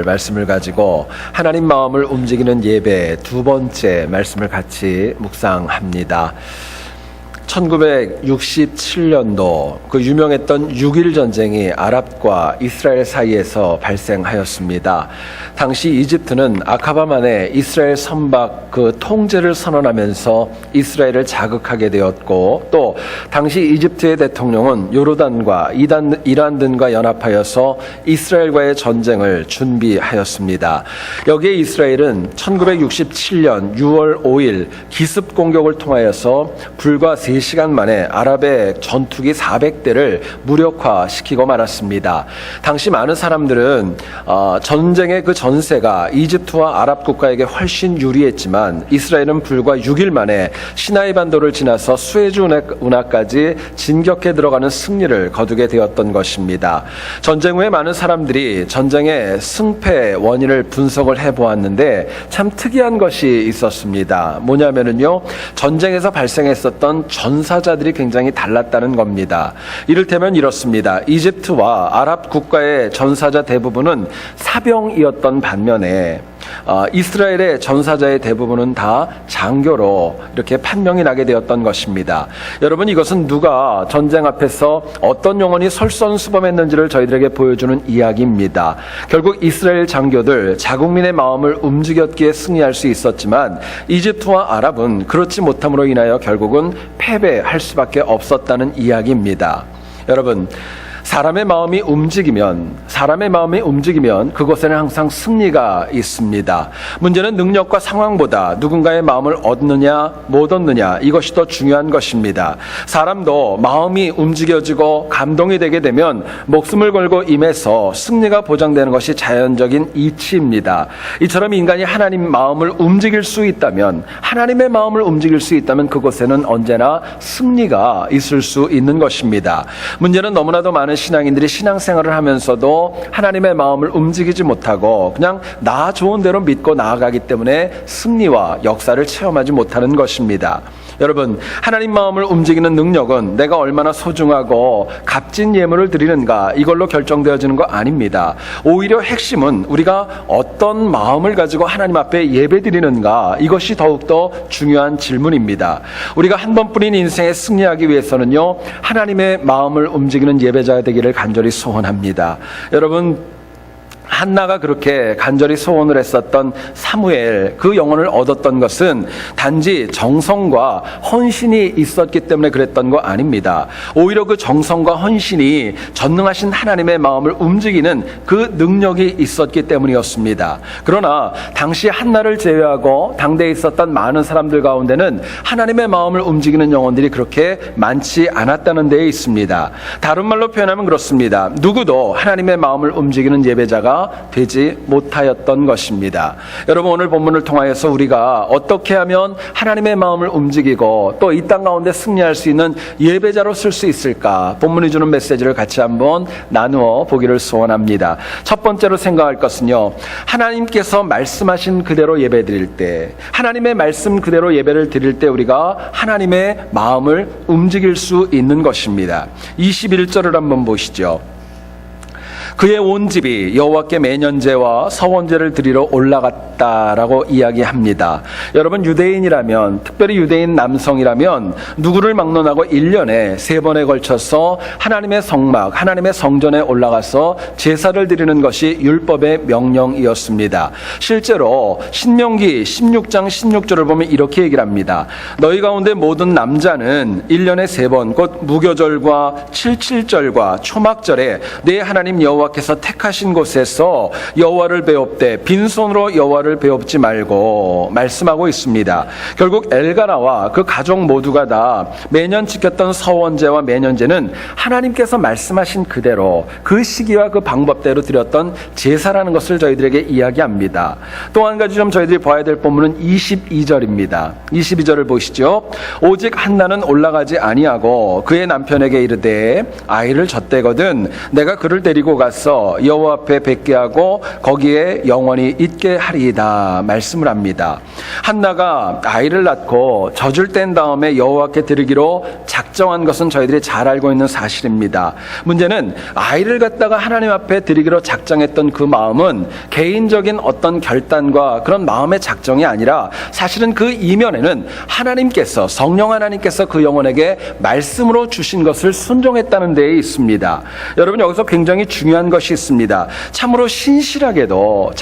말씀을 가지고 하나님 마음을 움직이는 예배 두 번째 말씀을 같이 묵상합니다. 1967년도 그 유명했던 6.1 전쟁이 아랍과 이스라엘 사이에서 발생하였습니다. 당시 이집트는 아카바 만에 이스라엘 선박 그 통제를 선언하면서 이스라엘을 자극하게 되었고, 또 당시 이집트의 대통령은 요르단과 이란 등과 연합하여서 이스라엘과의 전쟁을 준비하였습니다. 여기에 이스라엘은 1967년 6월 5일 기습 공격을 통하여서 불과 3시간 만에 아랍의 전투기 400대를 무력화시키고 말았습니다. 당시 많은 사람들은 전쟁의 그 전세가 이집트와 아랍 국가에게 훨씬 유리했지만 이스라엘은 불과 6일 만에 시나이 반도를 지나서 수에즈 운하까지 진격해 들어가는 승리를 거두게 되었던 것입니다. 전쟁 후에 많은 사람들이 전쟁의 승패 원인을 분석을 해보았는데 참 특이한 것이 있었습니다. 뭐냐면은요, 전쟁에서 발생했었던 전사자들이 굉장히 달랐다는 겁니다. 이를테면 이렇습니다. 이집트와 아랍 국가의 전사자 대부분은 사병이었던 반면에 이스라엘의 전사자의 대부분은 다 장교로 이렇게 판명이 나게 되었던 것입니다. 여러분, 이것은 누가 전쟁 앞에서 어떤 영혼이 솔선수범했는지를 저희들에게 보여주는 이야기입니다. 결국 이스라엘 장교들 자국민의 마음을 움직였기에 승리할 수 있었지만 이집트와 아랍은 그렇지 못함으로 인하여 결국은 패배할 수밖에 없었다는 이야기입니다. 여러분, 사람의 마음이 움직이면 그곳에는 항상 승리가 있습니다. 문제는 능력과 상황보다 누군가의 마음을 얻느냐 못 얻느냐, 이것이 더 중요한 것입니다. 사람도 마음이 움직여지고 감동이 되게 되면 목숨을 걸고 임해서 승리가 보장되는 것이 자연적인 이치입니다. 이처럼 인간이 하나님 마음을 움직일 수 있다면, 하나님의 마음을 움직일 수 있다면 그곳에는 언제나 승리가 있을 수 있는 것입니다. 문제는 너무나도 많은 신앙인들이 신앙생활을 하면서도 하나님의 마음을 움직이지 못하고 그냥 나 좋은 대로 믿고 나아가기 때문에 승리와 역사를 체험하지 못하는 것입니다. 여러분, 하나님 마음을 움직이는 능력은 내가 얼마나 소중하고 값진 예물을 드리는가, 이걸로 결정되어지는 거 아닙니다. 오히려 핵심은 우리가 어떤 마음을 가지고 하나님 앞에 예배 드리는가, 이것이 더욱더 중요한 질문입니다. 우리가 한 번뿐인 인생에 승리하기 위해서는요, 하나님의 마음을 움직이는 예배자가 되기를 간절히 소원합니다. 여러분, 한나가 그렇게 간절히 소원을 했었던 사무엘, 그 영혼을 얻었던 것은 단지 정성과 헌신이 있었기 때문에 그랬던 거 아닙니다. 오히려 그 정성과 헌신이 전능하신 하나님의 마음을 움직이는 그 능력이 있었기 때문이었습니다. 그러나 당시 한나를 제외하고 당대에 있었던 많은 사람들 가운데는 하나님의 마음을 움직이는 영혼들이 그렇게 많지 않았다는 데에 있습니다. 다른 말로 표현하면 그렇습니다. 누구도 하나님의 마음을 움직이는 예배자가 되지 못하였던 것입니다. 여러분, 오늘 본문을 통하여서 우리가 어떻게 하면 하나님의 마음을 움직이고 또 이 땅 가운데 승리할 수 있는 예배자로 쓸 수 있을까, 본문이 주는 메시지를 같이 한번 나누어 보기를 소원합니다. 첫 번째로 생각할 것은요, 하나님께서 말씀하신 그대로 예배 드릴 때, 하나님의 말씀 그대로 예배를 드릴 때 우리가 하나님의 마음을 움직일 수 있는 것입니다. 21절을 한번 보시죠. 그의 온 집이 여호와께 매년제와 서원제를 드리러 올라갔다라고 이야기합니다. 여러분, 유대인이라면, 특별히 유대인 남성이라면 누구를 막론하고 1년에 3번에 걸쳐서 하나님의 성막, 하나님의 성전에 올라가서 제사를 드리는 것이 율법의 명령이었습니다. 실제로 신명기 16장 16절을 보면 이렇게 얘기를 합니다. 너희 가운데 모든 남자는 1년에 3번 곧 무교절과 칠칠절과 초막절에 내 하나님 여호와께서 택하신 곳에서 여호와를 배웁되 빈손으로 여호와를 배웁지 말고 말씀하고 있습니다. 결국 엘가나와 그 가족 모두가 다 매년 지켰던 서원제와 매년제는 하나님께서 말씀하신 그대로 그 시기와 그 방법대로 드렸던 제사라는 것을 저희들에게 이야기합니다. 또 한 가지 좀 저희들이 봐야 될 본문은 22절입니다. 22절을 보시죠. 오직 한나는 올라가지 아니하고 그의 남편에게 이르되 아이를 젖대거든 내가 그를 데리고 가서 여호와 앞에 뵙게 하고 거기에 영원히 있게 하리이다. 아니이다 말씀을 합니다. 한나가 아이를 낳고 젖을 뗀 다음에 여호와께 드리기로 작정한 것은 저희들이 잘 알고 있는 사실입니다. 문제는 아이를 갖다가 하나님 앞에 드리기로 작정했던 그 마음은 개인적인 어떤 결단과 그런 마음의 작정이 아니라 사실은 그 이면에는 하나님께서, 성령 하나님께서 그 영혼에게 말씀으로 주신 것을 순종했다는 데에 있습니다. 여러분, 여기서 굉장히 중요한 것이 있습니다. 참으로 신실하게도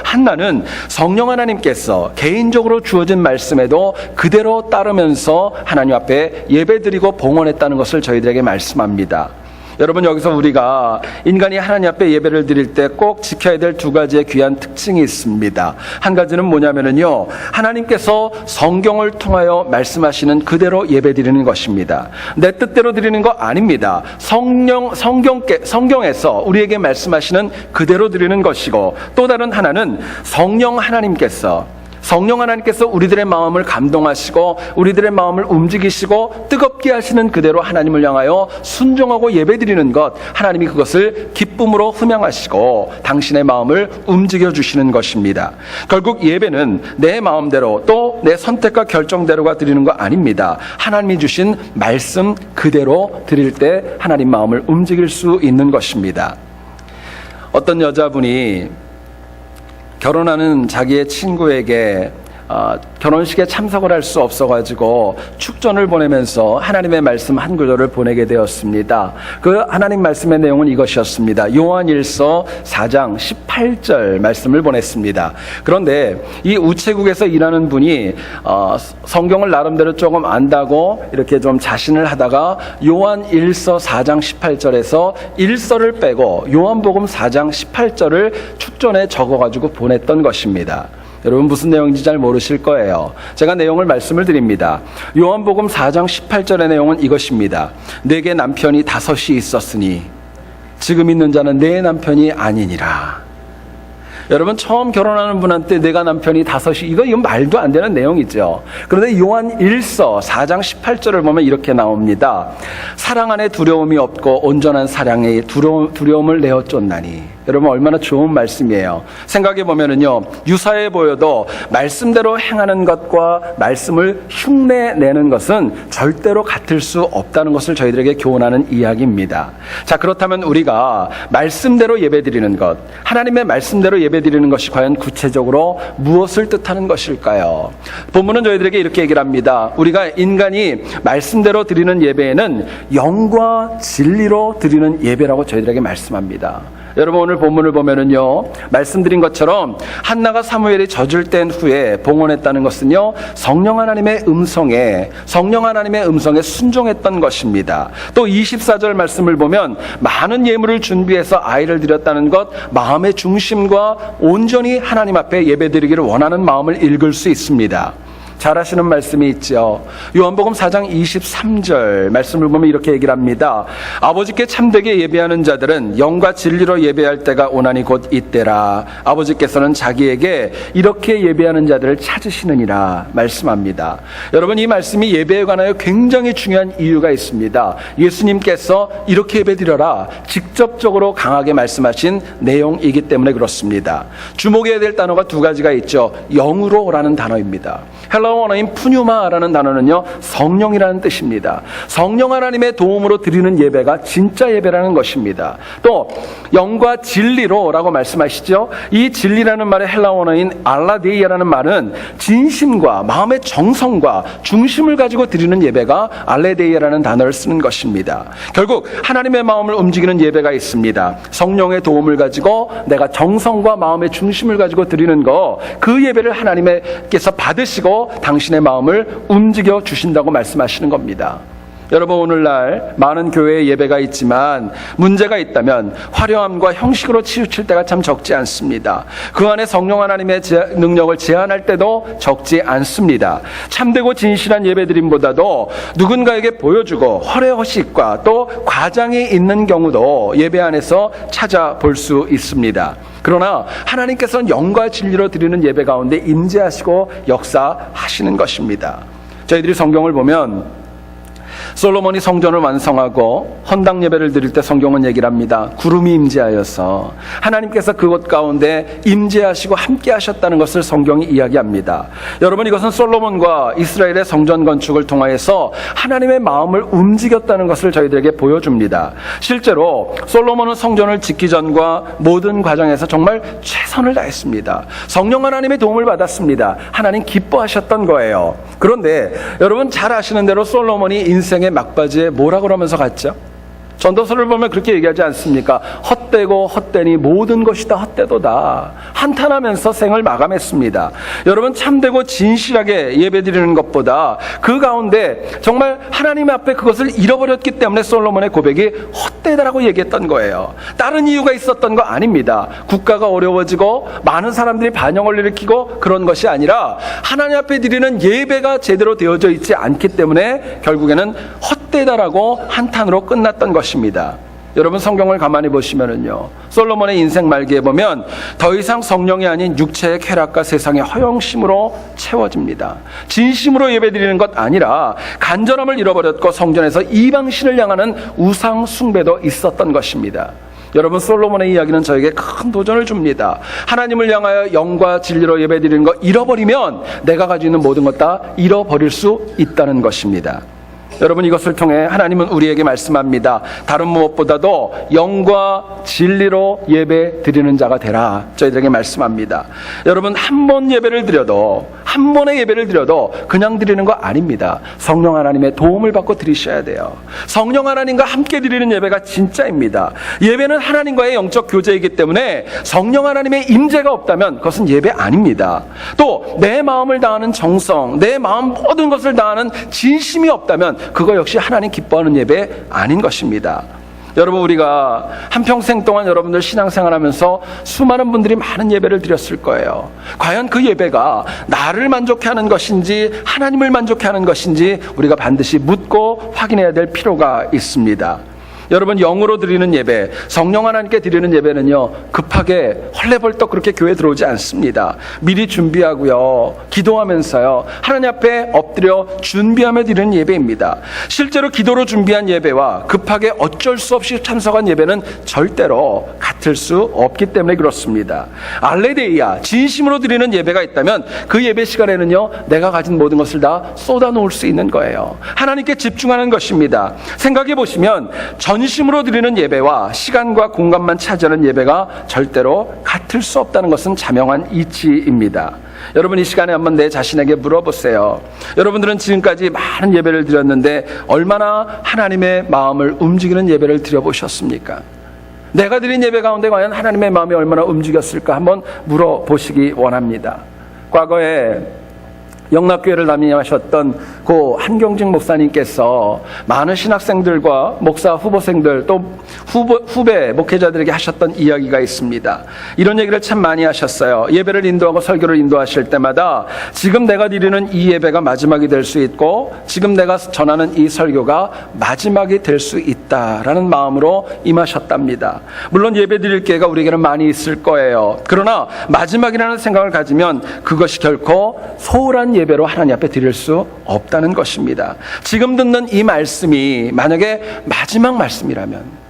한나는 성령 하나님께서 개인적으로 주어진 말씀에도 그대로 따르면서 하나님 앞에 예배드리고 봉헌했다는 것을 저희들에게 말씀합니다. 여러분, 여기서 우리가 인간이 하나님 앞에 예배를 드릴 때 꼭 지켜야 될 두 가지의 귀한 특징이 있습니다. 한 가지는 뭐냐면요, 하나님께서 성경을 통하여 말씀하시는 그대로 예배 드리는 것입니다. 내 뜻대로 드리는 거 아닙니다. 성경에서 우리에게 말씀하시는 그대로 드리는 것이고, 또 다른 하나는 성령 하나님께서 우리들의 마음을 감동하시고 우리들의 마음을 움직이시고 뜨겁게 하시는 그대로 하나님을 향하여 순종하고 예배드리는 것, 하나님이 그것을 기쁨으로 흠양하시고 당신의 마음을 움직여 주시는 것입니다. 결국 예배는 내 마음대로 또 내 선택과 결정대로가 드리는 거 아닙니다. 하나님이 주신 말씀 그대로 드릴 때 하나님 마음을 움직일 수 있는 것입니다. 어떤 여자분이 결혼하는 자기의 친구에게 결혼식에 참석을 할 수 없어가지고 축전을 보내면서 하나님의 말씀 한 구절을 보내게 되었습니다. 그 하나님 말씀의 내용은 이것이었습니다. 요한일서 4장 18절 말씀을 보냈습니다. 그런데 이 우체국에서 일하는 분이 성경을 나름대로 조금 안다고 이렇게 좀 자신을 하다가 요한일서 4장 18절에서 1절을 빼고 요한복음 4장 18절을 축전에 적어가지고 보냈던 것입니다. 여러분, 무슨 내용인지 잘 모르실 거예요. 제가 내용을 말씀을 드립니다. 요한복음 4장 18절의 내용은 이것입니다. 내게 남편이 5이 있었으니 지금 있는 자는 내 남편이 아니니라. 여러분, 처음 결혼하는 분한테 내가 남편이 5이, 이거 말도 안 되는 내용이죠. 그런데 요한 1서 4장 18절을 보면 이렇게 나옵니다. 사랑 안에 두려움이 없고 온전한 사랑에 두려움을 내어 쫓나니. 여러분, 얼마나 좋은 말씀이에요. 생각해 보면은요, 유사해 보여도 말씀대로 행하는 것과 말씀을 흉내내는 것은 절대로 같을 수 없다는 것을 저희들에게 교훈하는 이야기입니다. 자, 그렇다면 우리가 말씀대로 예배드리는 것, 하나님의 말씀대로 예배드리는 것이 과연 구체적으로 무엇을 뜻하는 것일까요? 본문은 저희들에게 이렇게 얘기를 합니다. 우리가 인간이 말씀대로 드리는 예배에는 영과 진리로 드리는 예배라고 저희들에게 말씀합니다. 여러분, 오늘 본문을 보면은요, 말씀드린 것처럼 한나가 사무엘이 젖을 뗀 후에 봉헌했다는 것은요, 성령 하나님의 음성에 순종했던 것입니다. 또 24절 말씀을 보면 많은 예물을 준비해서 아이를 드렸다는 것, 마음의 중심과 온전히 하나님 앞에 예배드리기를 원하는 마음을 읽을 수 있습니다. 잘 아시는 말씀이 있죠. 요한복음 4장 23절 말씀을 보면 이렇게 얘기를 합니다. 아버지께 참되게 예배하는 자들은 영과 진리로 예배할 때가 오나니 곧 이때라. 아버지께서는 자기에게 이렇게 예배하는 자들을 찾으시느니라 말씀합니다. 여러분, 이 말씀이 예배에 관하여 굉장히 중요한 이유가 있습니다. 예수님께서 이렇게 예배드려라 직접적으로 강하게 말씀하신 내용이기 때문에 그렇습니다. 주목해야 될 단어가 두 가지가 있죠. 영으로라는 단어입니다. 헬라어 원어인 푸뉴마라는 단어는요, 성령이라는 뜻입니다. 성령 하나님의 도움으로 드리는 예배가 진짜 예배라는 것입니다. 또 영과 진리로라고 말씀하시죠. 이 진리라는 말의 헬라어 원어인 알라데이아라는 말은 진심과 마음의 정성과 중심을 가지고 드리는 예배가 알레데이아라는 단어를 쓰는 것입니다. 결국 하나님의 마음을 움직이는 예배가 있습니다. 성령의 도움을 가지고 내가 정성과 마음의 중심을 가지고 드리는 거, 그 예배를 하나님께서 받으시고 당신의 마음을 움직여 주신다고 말씀하시는 겁니다. 여러분, 오늘날 많은 교회에 예배가 있지만 문제가 있다면 화려함과 형식으로 치우칠 때가 참 적지 않습니다. 그 안에 성령 하나님의 능력을 제한할 때도 적지 않습니다. 참되고 진실한 예배드림보다도 누군가에게 보여주고 허례허식과 또 과장이 있는 경우도 예배 안에서 찾아볼 수 있습니다. 그러나 하나님께서는 영과 진리로 드리는 예배 가운데 임재하시고 역사하시는 것입니다. 저희들이 성경을 보면 솔로몬이 성전을 완성하고 헌당 예배를 드릴 때 성경은 얘기를 합니다. 구름이 임재하여서 하나님께서 그곳 가운데 임재하시고 함께 하셨다는 것을 성경이 이야기합니다. 여러분, 이것은 솔로몬과 이스라엘의 성전 건축을 통하여서 하나님의 마음을 움직였다는 것을 저희들에게 보여줍니다. 실제로 솔로몬은 성전을 짓기 전과 모든 과정에서 정말 최선을 다했습니다. 성령 하나님의 도움을 받았습니다. 하나님 기뻐하셨던 거예요. 그런데 여러분 잘 아시는 대로 솔로몬이 인생의 막바지에 뭐라고 그러면서 갔죠? 전도서를 보면 그렇게 얘기하지 않습니까? 헛되고 헛되니 모든 것이 다 헛되도다. 한탄하면서 생을 마감했습니다. 여러분, 참되고 진실하게 예배드리는 것보다 그 가운데 정말 하나님 앞에 그것을 잃어버렸기 때문에 솔로몬의 고백이 헛되다라고 얘기했던 거예요. 다른 이유가 있었던 거 아닙니다. 국가가 어려워지고 많은 사람들이 반영을 일으키고 그런 것이 아니라 하나님 앞에 드리는 예배가 제대로 되어져 있지 않기 때문에 결국에는 헛되다라고 한탄으로 끝났던 것입니다. 여러분, 성경을 가만히 보시면은요, 솔로몬의 인생 말기에 보면 더 이상 성령이 아닌 육체의 쾌락과 세상의 허영심으로 채워집니다. 진심으로 예배드리는 것 아니라 간절함을 잃어버렸고 성전에서 이방신을 향하는 우상 숭배도 있었던 것입니다. 여러분, 솔로몬의 이야기는 저에게 큰 도전을 줍니다. 하나님을 향하여 영과 진리로 예배드리는 것 잃어버리면 내가 가지고 있는 모든 것 다 잃어버릴 수 있다는 것입니다. 여러분, 이것을 통해 하나님은 우리에게 말씀합니다. 다른 무엇보다도 영과 진리로 예배 드리는 자가 되라. 저희들에게 말씀합니다. 여러분, 한 번 예배를 드려도, 한 번의 예배를 드려도 그냥 드리는 거 아닙니다. 성령 하나님의 도움을 받고 드리셔야 돼요. 성령 하나님과 함께 드리는 예배가 진짜입니다. 예배는 하나님과의 영적 교제이기 때문에 성령 하나님의 임재가 없다면 그것은 예배 아닙니다. 또 내 마음을 다하는 정성, 내 마음 모든 것을 다하는 진심이 없다면 그거 역시 하나님 기뻐하는 예배 아닌 것입니다. 여러분, 우리가 한평생 동안 여러분들 신앙생활하면서 수많은 분들이 많은 예배를 드렸을 거예요. 과연 그 예배가 나를 만족해 하는 것인지 하나님을 만족해 하는 것인지 우리가 반드시 묻고 확인해야 될 필요가 있습니다. 여러분, 영으로 드리는 예배, 성령 하나님께 드리는 예배는요, 급하게 헐레벌떡 그렇게 교회에 들어오지 않습니다. 미리 준비하고요, 기도하면서요, 하나님 앞에 엎드려 준비하며 드리는 예배입니다. 실제로 기도로 준비한 예배와 급하게 어쩔 수 없이 참석한 예배는 절대로 같을 수 없기 때문에 그렇습니다. 알레데이아, 진심으로 드리는 예배가 있다면 그 예배 시간에는요, 내가 가진 모든 것을 다 쏟아놓을 수 있는 거예요. 하나님께 집중하는 것입니다. 생각해 보시면 전심으로 드리는 예배와 시간과 공간만 차지하는 예배가 절대로 같을 수 없다는 것은 자명한 이치입니다. 여러분, 이 시간에 한번 내 자신에게 물어보세요. 여러분들은 지금까지 많은 예배를 드렸는데 얼마나 하나님의 마음을 움직이는 예배를 드려보셨습니까? 내가 드린 예배 가운데 과연 하나님의 마음이 얼마나 움직였을까 한번 물어보시기 원합니다. 과거에 영락교회를 담임하셨던 고 한경직 목사님께서 많은 신학생들과 목사 후보생들 또 후배 목회자들에게 하셨던 이야기가 있습니다. 이런 얘기를 참 많이 하셨어요. 예배를 인도하고 설교를 인도하실 때마다 지금 내가 드리는 이 예배가 마지막이 될 수 있고 지금 내가 전하는 이 설교가 마지막이 될 수 있다라는 마음으로 임하셨답니다. 물론 예배 드릴 기회가 우리에게는 많이 있을 거예요. 그러나 마지막이라는 생각을 가지면 그것이 결코 소홀한 예배로 하나님 앞에 드릴 수 없다는 것입니다. 지금 듣는 이 말씀이 만약에 마지막 말씀이라면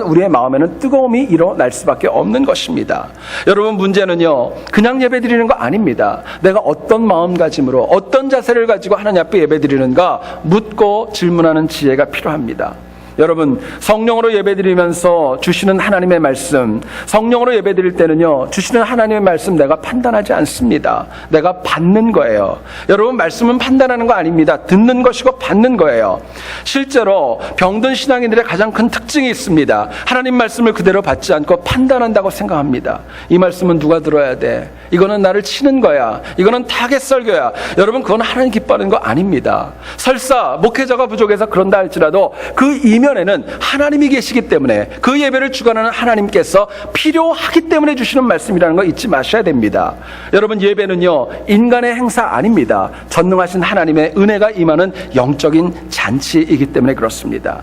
우리의 마음에는 뜨거움이 일어날 수밖에 없는 것입니다. 여러분, 문제는요, 그냥 예배 드리는 거 아닙니다. 내가 어떤 마음가짐으로 어떤 자세를 가지고 하나님 앞에 예배 드리는가 묻고 질문하는 지혜가 필요합니다. 여러분, 성령으로 예배드리면서 주시는 하나님의 말씀, 성령으로 예배드릴 때는요, 주시는 하나님의 말씀 내가 판단하지 않습니다. 내가 받는 거예요. 여러분, 말씀은 판단하는 거 아닙니다. 듣는 것이고 받는 거예요. 실제로 병든 신앙인들의 가장 큰 특징이 있습니다. 하나님 말씀을 그대로 받지 않고 판단한다고 생각합니다. 이 말씀은 누가 들어야 돼? 이거는 나를 치는 거야. 이거는 타겟 설교야. 여러분, 그건 하나님 기뻐하는 거 아닙니다. 설사 목회자가 부족해서 그런다 할지라도 그 이면에는 하나님이 계시기 때문에 그 예배를 주관하는 하나님께서 필요하기 때문에 주시는 말씀이라는 거 잊지 마셔야 됩니다. 여러분, 예배는요, 인간의 행사 아닙니다. 전능하신 하나님의 은혜가 임하는 영적인 잔치이기 때문에 그렇습니다.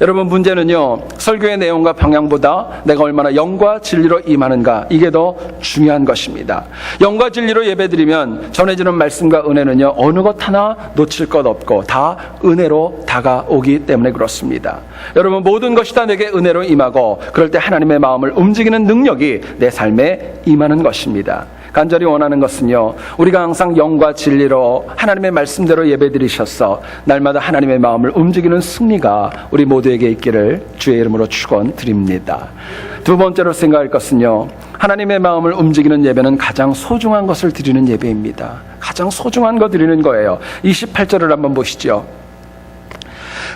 여러분, 문제는요, 설교의 내용과 방향보다 내가 얼마나 영과 진리로 임하는가, 이게 더 중요한 것입니다. 영과 진리로 예배드리면 전해지는 말씀과 은혜는요, 어느 것 하나 놓칠 것 없고 다 은혜로 다가오기 때문에 그렇습니다. 여러분, 모든 것이 다 내게 은혜로 임하고 그럴 때 하나님의 마음을 움직이는 능력이 내 삶에 임하는 것입니다. 간절히 원하는 것은요, 우리가 항상 영과 진리로 하나님의 말씀대로 예배드리셔서 날마다 하나님의 마음을 움직이는 승리가 우리 모두에게 있기를 주의 이름으로 축원드립니다. 두 번째로 생각할 것은요, 하나님의 마음을 움직이는 예배는 가장 소중한 것을 드리는 예배입니다. 가장 소중한 거 드리는 거예요. 28절을 한번 보시죠.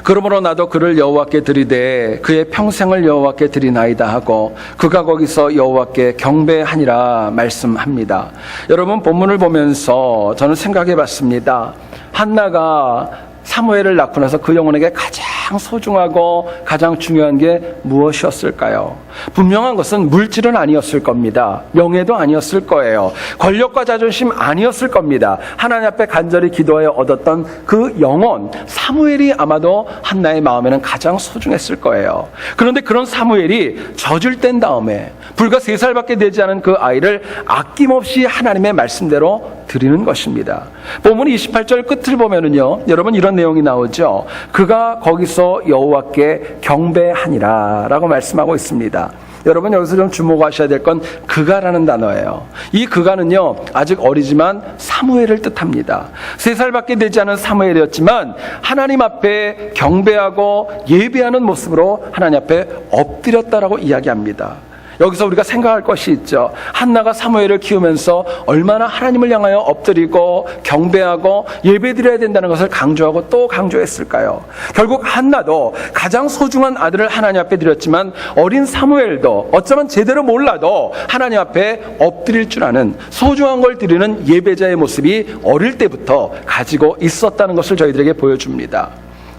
그러므로 나도 그를 여호와께 드리되 그의 평생을 여호와께 드리나이다 하고 그가 거기서 여호와께 경배하니라 말씀합니다. 여러분, 본문을 보면서 저는 생각해 봤습니다. 한나가 사무엘을 낳고 나서 그 영혼에게 가장 소중하고 가장 중요한 게 무엇이었을까요? 분명한 것은 물질은 아니었을 겁니다. 명예도 아니었을 거예요. 권력과 자존심 아니었을 겁니다. 하나님 앞에 간절히 기도하여 얻었던 그 영혼, 사무엘이 아마도 한나의 마음에는 가장 소중했을 거예요. 그런데 그런 사무엘이 젖을 뗀 다음에 불과 3살밖에 되지 않은 그 아이를 아낌없이 하나님의 말씀대로 드리는 것입니다. 본문 28절 끝을 보면은요, 여러분, 이런 내용이 나오죠. 그가 거기서 여호와께 경배하니라 라고 말씀하고 있습니다. 여러분, 여기서 좀 주목하셔야 될 건 그가라는 단어예요. 이 그가는요, 아직 어리지만 사무엘을 뜻합니다. 3살밖에 되지 않은 사무엘이었지만 하나님 앞에 경배하고 예배하는 모습으로 하나님 앞에 엎드렸다라고 이야기합니다. 여기서 우리가 생각할 것이 있죠. 한나가 사무엘을 키우면서 얼마나 하나님을 향하여 엎드리고 경배하고 예배드려야 된다는 것을 강조하고 또 강조했을까요? 결국 한나도 가장 소중한 아들을 하나님 앞에 드렸지만 어린 사무엘도 어쩌면 제대로 몰라도 하나님 앞에 엎드릴 줄 아는 소중한 걸 드리는 예배자의 모습이 어릴 때부터 가지고 있었다는 것을 저희들에게 보여줍니다.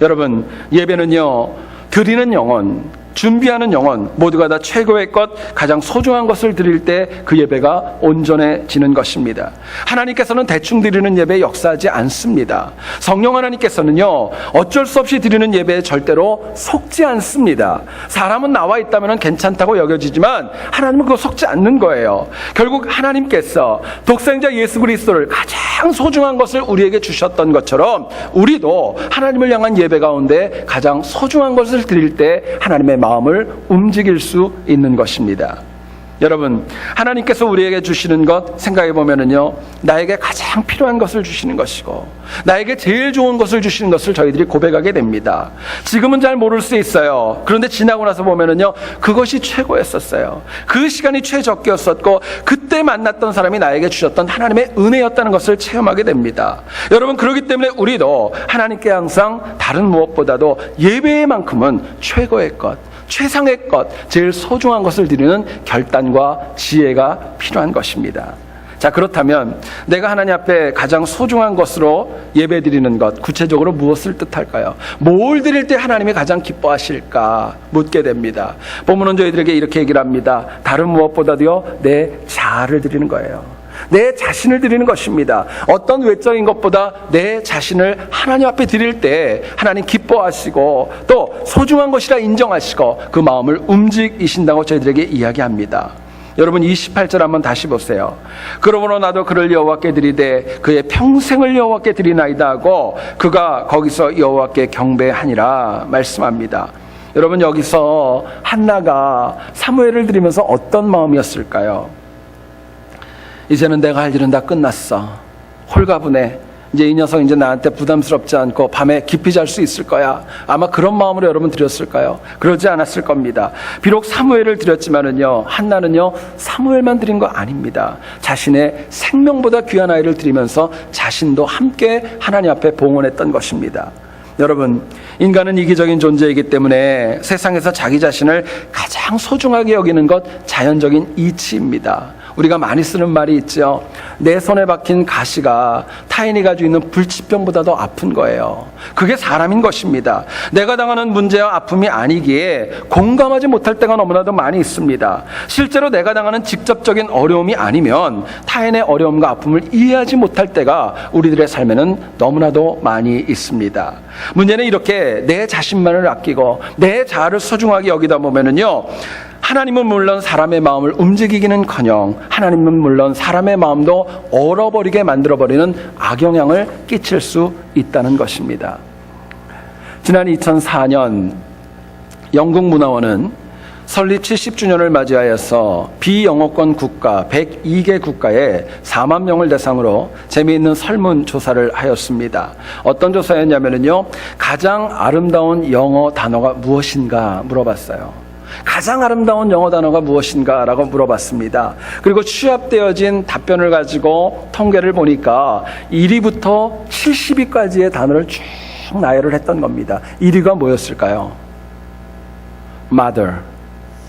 여러분, 예배는요, 드리는 영혼, 준비하는 영혼 모두가 다 최고의 것, 가장 소중한 것을 드릴 때 그 예배가 온전해지는 것입니다. 하나님께서는 대충 드리는 예배에 역사하지 않습니다. 성령 하나님께서는요, 어쩔 수 없이 드리는 예배에 절대로 속지 않습니다. 사람은 나와 있다면 괜찮다고 여겨지지만 하나님은 그거 속지 않는 거예요. 결국 하나님께서 독생자 예수 그리스도를 가장 소중한 것을 우리에게 주셨던 것처럼 우리도 하나님을 향한 예배 가운데 가장 소중한 것을 드릴 때 하나님의 마음을 움직일 수 있는 것입니다. 여러분, 하나님께서 우리에게 주시는 것 생각해 보면은요, 나에게 가장 필요한 것을 주시는 것이고 나에게 제일 좋은 것을 주시는 것을 저희들이 고백하게 됩니다. 지금은 잘 모를 수 있어요. 그런데 지나고 나서 보면은요, 그것이 최고였었어요. 그 시간이 최적기였었고 그때 만났던 사람이 나에게 주셨던 하나님의 은혜였다는 것을 체험하게 됩니다. 여러분, 그렇기 때문에 우리도 하나님께 항상 다른 무엇보다도 예배만큼은 최고의 것, 최상의 것, 제일 소중한 것을 드리는 결단과 지혜가 필요한 것입니다. 자, 그렇다면 내가 하나님 앞에 가장 소중한 것으로 예배 드리는 것, 구체적으로 무엇을 뜻할까요? 뭘 드릴 때 하나님이 가장 기뻐하실까 묻게 됩니다. 본문은 저희들에게 이렇게 얘기를 합니다. 다른 무엇보다도요, 내 자아를 드리는 거예요. 내 자신을 드리는 것입니다. 어떤 외적인 것보다 내 자신을 하나님 앞에 드릴 때 하나님 기뻐하시고 또 소중한 것이라 인정하시고 그 마음을 움직이신다고 저희들에게 이야기합니다. 여러분, 28절 한번 다시 보세요. 그러므로 나도 그를 여호와께 드리되 그의 평생을 여호와께 드리나이다 하고 그가 거기서 여호와께 경배하니라 말씀합니다. 여러분, 여기서 한나가 사무엘을 드리면서 어떤 마음이었을까요? 이제는 내가 할 일은 다 끝났어. 홀가분해. 이제 이 녀석 이제 나한테 부담스럽지 않고 밤에 깊이 잘 수 있을 거야. 아마 그런 마음으로 여러분 드렸을까요? 그러지 않았을 겁니다. 비록 사무엘을 드렸지만은요, 한나는요, 사무엘만 드린 거 아닙니다. 자신의 생명보다 귀한 아이를 드리면서 자신도 함께 하나님 앞에 봉헌했던 것입니다. 여러분, 인간은 이기적인 존재이기 때문에 세상에서 자기 자신을 가장 소중하게 여기는 것 자연적인 이치입니다. 우리가 많이 쓰는 말이 있죠. 내 손에 박힌 가시가 타인이 가지고 있는 불치병보다도 아픈 거예요. 그게 사람인 것입니다. 내가 당하는 문제와 아픔이 아니기에 공감하지 못할 때가 너무나도 많이 있습니다. 실제로 내가 당하는 직접적인 어려움이 아니면 타인의 어려움과 아픔을 이해하지 못할 때가 우리들의 삶에는 너무나도 많이 있습니다. 문제는 이렇게 내 자신만을 아끼고 내 자아를 소중하게 여기다 보면은요, 하나님은 물론 사람의 마음을 움직이기는커녕 하나님은 물론 사람의 마음도 얼어버리게 만들어버리는 악영향을 끼칠 수 있다는 것입니다. 지난 2004년 영국문화원은 설립 70주년을 맞이하여서 비영어권 국가 102개 국가에 4만 명을 대상으로 재미있는 설문조사를 하였습니다. 어떤 조사였냐면요, 가장 아름다운 영어 단어가 무엇인가 물어봤어요. 가장 아름다운 영어 단어가 무엇인가 라고 물어봤습니다. 그리고 취합되어진 답변을 가지고 통계를 보니까 1위부터 70위까지의 단어를 쭉 나열을 했던 겁니다. 1위가 뭐였을까요? mother,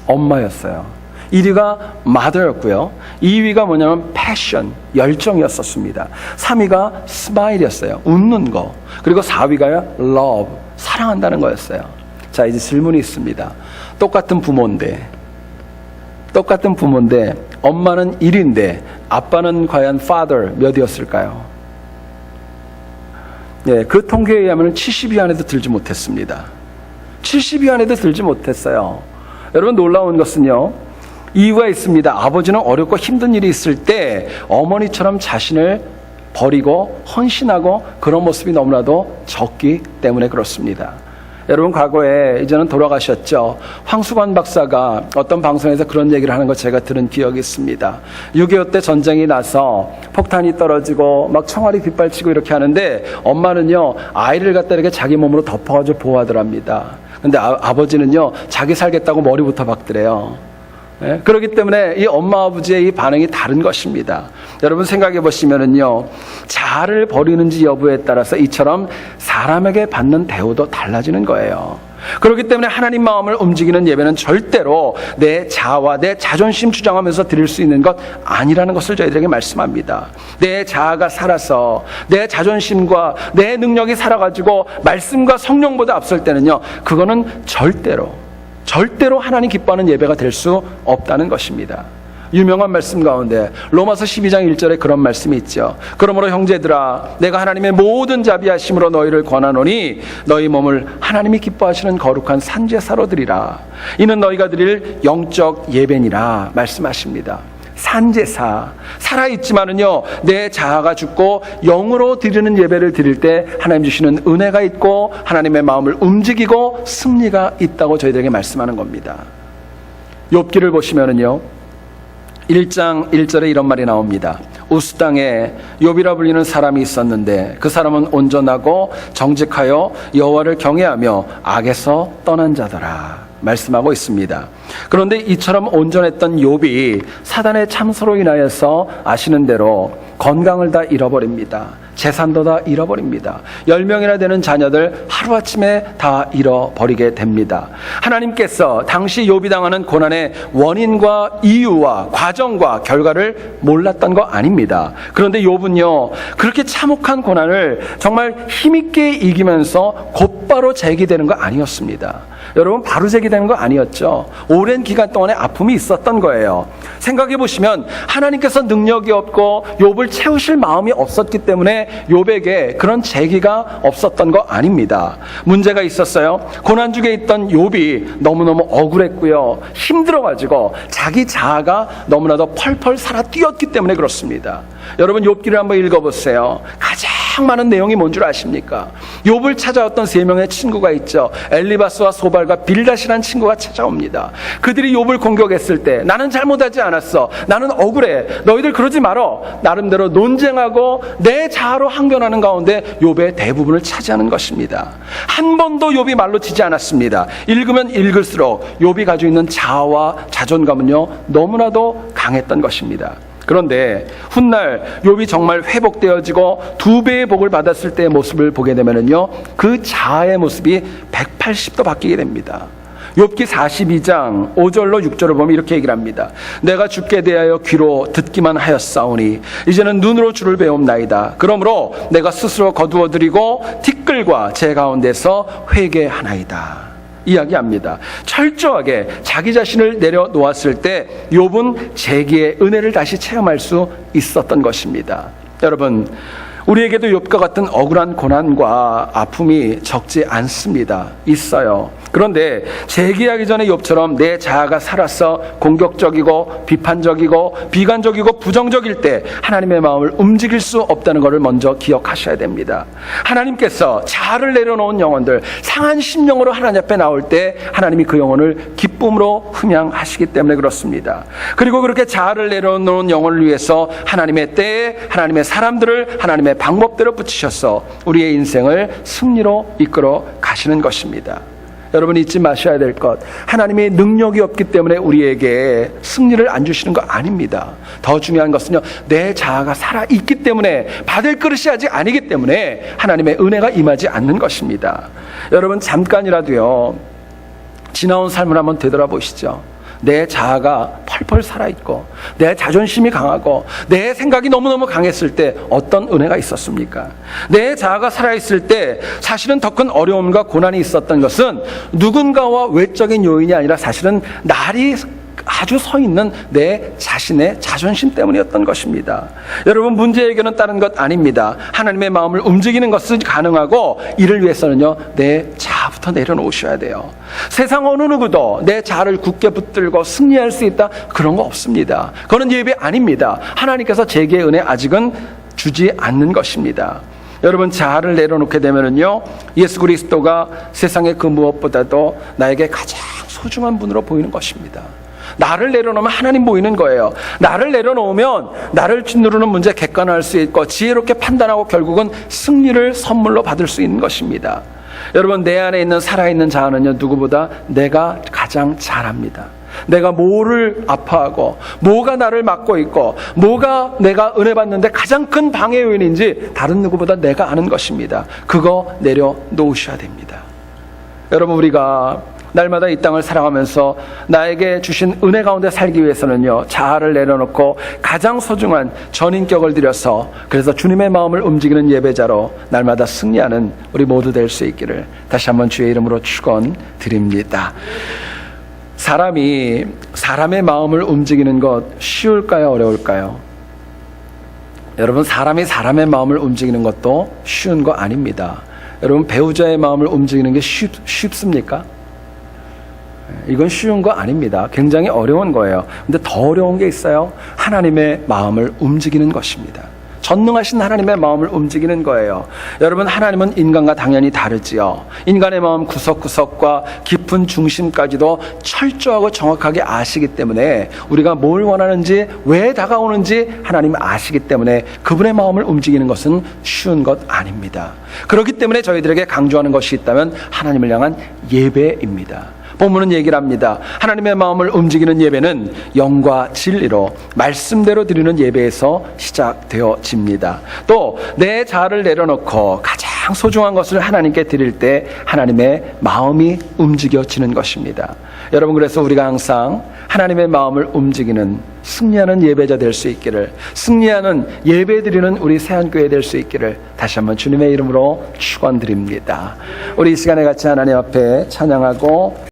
엄마였어요. 1위가 mother였고요. 2위가 뭐냐면 passion, 열정이었었습니다. 3위가 smile이었어요. 웃는 거. 그리고 4위가요 love, 사랑한다는 거였어요. 자, 이제 질문이 있습니다. 똑같은 부모인데 엄마는 1인데 아빠는 과연 father 몇이었을까요? 네, 그 통계에 의하면 70위 안에도 들지 못했습니다. 70위 안에도 들지 못했어요. 여러분, 놀라운 것은요, 이유가 있습니다. 아버지는 어렵고 힘든 일이 있을 때 어머니처럼 자신을 버리고 헌신하고 그런 모습이 너무나도 적기 때문에 그렇습니다. 여러분, 과거에 이제는 돌아가셨죠. 황수관 박사가 어떤 방송에서 그런 얘기를 하는 거 제가 들은 기억이 있습니다. 6.25 때 전쟁이 나서 폭탄이 떨어지고 막 총알이 빗발치고 이렇게 하는데 엄마는요, 아이를 갖다 이렇게 자기 몸으로 덮어가지고 보호하더랍니다. 근데 아버지는요, 자기 살겠다고 머리부터 박더래요. 예? 그렇기 때문에 이 엄마 아버지의 이 반응이 다른 것입니다. 여러분, 생각해 보시면은요, 자아를 버리는지 여부에 따라서 이처럼 사람에게 받는 대우도 달라지는 거예요. 그렇기 때문에 하나님 마음을 움직이는 예배는 절대로 내 자아와 내 자존심 주장하면서 드릴 수 있는 것 아니라는 것을 저희들에게 말씀합니다. 내 자아가 살아서 내 자존심과 내 능력이 살아가지고 말씀과 성령보다 앞설 때는요, 그거는 절대로 하나님 기뻐하는 예배가 될 수 없다는 것입니다. 유명한 말씀 가운데 로마서 12장 1절에 그런 말씀이 있죠. 그러므로 형제들아, 내가 하나님의 모든 자비하심으로 너희를 권하노니 너희 몸을 하나님이 기뻐하시는 거룩한 산제사로 드리라. 이는 너희가 드릴 영적 예배니라 말씀하십니다. 산제사, 살아있지만은요, 내 자아가 죽고 영으로 드리는 예배를 드릴 때 하나님 주시는 은혜가 있고 하나님의 마음을 움직이고 승리가 있다고 저희들에게 말씀하는 겁니다. 욥기를 보시면은요, 1장 1절에 이런 말이 나옵니다. 우스 땅에 욥이라 불리는 사람이 있었는데 그 사람은 온전하고 정직하여 여호와를 경외하며 악에서 떠난 자더라 말씀하고 있습니다. 그런데 이처럼 온전했던 욥이 사단의 참소로 인하여서 아시는 대로 건강을 다 잃어버립니다. 재산도 다 잃어버립니다. 10명이나 되는 자녀들 하루아침에 다 잃어버리게 됩니다. 하나님께서 당시 욥이 당하는 고난의 원인과 이유와 과정과 결과를 몰랐던 거 아닙니다. 그런데 욥은요, 그렇게 참혹한 고난을 정말 힘있게 이기면서 곧바로 제기되는 거 아니었습니다. 여러분, 바로 제기되는 거 아니었죠. 오랜 기간 동안에 아픔이 있었던 거예요. 생각해 보시면 하나님께서 능력이 없고 욥을 채우실 마음이 없었기 때문에 욥에게 그런 제기가 없었던 거 아닙니다. 문제가 있었어요. 고난중에 있던 욥이 너무너무 억울했고요, 힘들어가지고 자기 자아가 너무나도 펄펄 살아 뛰었기 때문에 그렇습니다. 여러분, 욥기를 한번 읽어보세요. 가장 많은 내용이 뭔 줄 아십니까? 욥을 찾아왔던 3명의 친구가 있죠. 엘리바스와 소발과 빌닷이라는 친구가 찾아옵니다. 그들이 욥을 공격했을 때 나는 잘못하지 않았어, 나는 억울해, 너희들 그러지 말어, 나름대로 논쟁하고 내 자아로 항변하는 가운데 욥의 대부분을 차지하는 것입니다. 한 번도 욥이 말로 치지 않았습니다. 읽으면 읽을수록 욥이 가지고 있는 자아와 자존감은요, 너무나도 강했던 것입니다. 그런데 훗날 욥이 정말 회복되어지고 2배의 복을 받았을 때의 모습을 보게 되면은요, 그 자아의 모습이 180도 바뀌게 됩니다. 욥기 42장 5절로 6절을 보면 이렇게 얘기를 합니다. 내가 주께 대하여 귀로 듣기만 하였사오니 이제는 눈으로 주를 배움나이다. 그러므로 내가 스스로 거두어드리고 티끌과 제 가운데서 회개하나이다. 이야기합니다. 철저하게 자기 자신을 내려놓았을 때 욥은 재기의 은혜를 다시 체험할 수 있었던 것입니다. 여러분, 우리에게도 욥과 같은 억울한 고난과 아픔이 적지 않습니다. 있어요. 그런데 재기하기 전에 욥처럼 내 자아가 살아서 공격적이고 비판적이고 비관적이고 부정적일 때 하나님의 마음을 움직일 수 없다는 것을 먼저 기억하셔야 됩니다. 하나님께서 자아를 내려놓은 영혼들, 상한 심령으로 하나님 앞에 나올 때 하나님이 그 영혼을 기쁨으로 흠양하시기 때문에 그렇습니다. 그리고 그렇게 자아를 내려놓은 영혼을 위해서 하나님의 때에 하나님의 사람들을 하나님의 방법대로 붙이셔서 우리의 인생을 승리로 이끌어 가시는 것입니다. 여러분, 잊지 마셔야 될 것, 하나님의 능력이 없기 때문에 우리에게 승리를 안 주시는 거 아닙니다. 더 중요한 것은요, 내 자아가 살아있기 때문에, 받을 그릇이 아직 아니기 때문에 하나님의 은혜가 임하지 않는 것입니다. 여러분, 잠깐이라도요 지나온 삶을 한번 되돌아보시죠. 내 자아가 펄펄 살아있고 내 자존심이 강하고 내 생각이 너무너무 강했을 때 어떤 은혜가 있었습니까? 내 자아가 살아있을 때 사실은 더 큰 어려움과 고난이 있었던 것은 누군가와 외적인 요인이 아니라 사실은 날이 아주 서 있는 내 자신의 자존심 때문이었던 것입니다. 여러분, 문제 해결은 다른 것 아닙니다. 하나님의 마음을 움직이는 것은 가능하고, 이를 위해서는요 내 자아부터 내려놓으셔야 돼요. 세상 어느 누구도 내 자아를 굳게 붙들고 승리할 수 있다, 그런 거 없습니다. 그건 예배 아닙니다. 하나님께서 제게 은혜 아직은 주지 않는 것입니다. 여러분, 자아를 내려놓게 되면은요 예수 그리스도가 세상의 그 무엇보다도 나에게 가장 소중한 분으로 보이는 것입니다. 나를 내려놓으면 하나님 보이는 거예요. 나를 내려놓으면 나를 짓누르는 문제 객관화할 수 있고 지혜롭게 판단하고 결국은 승리를 선물로 받을 수 있는 것입니다. 여러분, 내 안에 있는 살아있는 자아는요 누구보다 내가 가장 잘 압니다. 내가 뭐를 아파하고 뭐가 나를 막고 있고 뭐가 내가 은혜 받는데 가장 큰 방해 요인인지 다른 누구보다 내가 아는 것입니다. 그거 내려놓으셔야 됩니다. 여러분, 우리가 날마다 이 땅을 살아가면서 나에게 주신 은혜 가운데 살기 위해서는요 자아를 내려놓고 가장 소중한 전인격을 들여서, 그래서 주님의 마음을 움직이는 예배자로 날마다 승리하는 우리 모두 될 수 있기를 다시 한번 주의 이름으로 축원드립니다. 사람이 사람의 마음을 움직이는 것 쉬울까요, 어려울까요? 여러분, 사람이 사람의 마음을 움직이는 것도 쉬운 거 아닙니다. 여러분, 배우자의 마음을 움직이는 게 쉽습니까? 이건 쉬운 거 아닙니다. 굉장히 어려운 거예요. 근데 더 어려운 게 있어요. 하나님의 마음을 움직이는 것입니다. 전능하신 하나님의 마음을 움직이는 거예요. 여러분, 하나님은 인간과 당연히 다르지요. 인간의 마음 구석구석과 깊은 중심까지도 철저하고 정확하게 아시기 때문에, 우리가 뭘 원하는지 왜 다가오는지 하나님이 아시기 때문에 그분의 마음을 움직이는 것은 쉬운 것 아닙니다. 그렇기 때문에 저희들에게 강조하는 것이 있다면 하나님을 향한 예배입니다. 본문은 얘기를 합니다. 하나님의 마음을 움직이는 예배는 영과 진리로 말씀대로 드리는 예배에서 시작되어집니다. 또 내 자아를 내려놓고 가장 소중한 것을 하나님께 드릴 때 하나님의 마음이 움직여지는 것입니다. 여러분, 그래서 우리가 항상 하나님의 마음을 움직이는 승리하는 예배자 될 수 있기를, 승리하는 예배 드리는 우리 새한교회 될 수 있기를 다시 한번 주님의 이름으로 축원드립니다. 우리 이 시간에 같이 하나님 앞에 찬양하고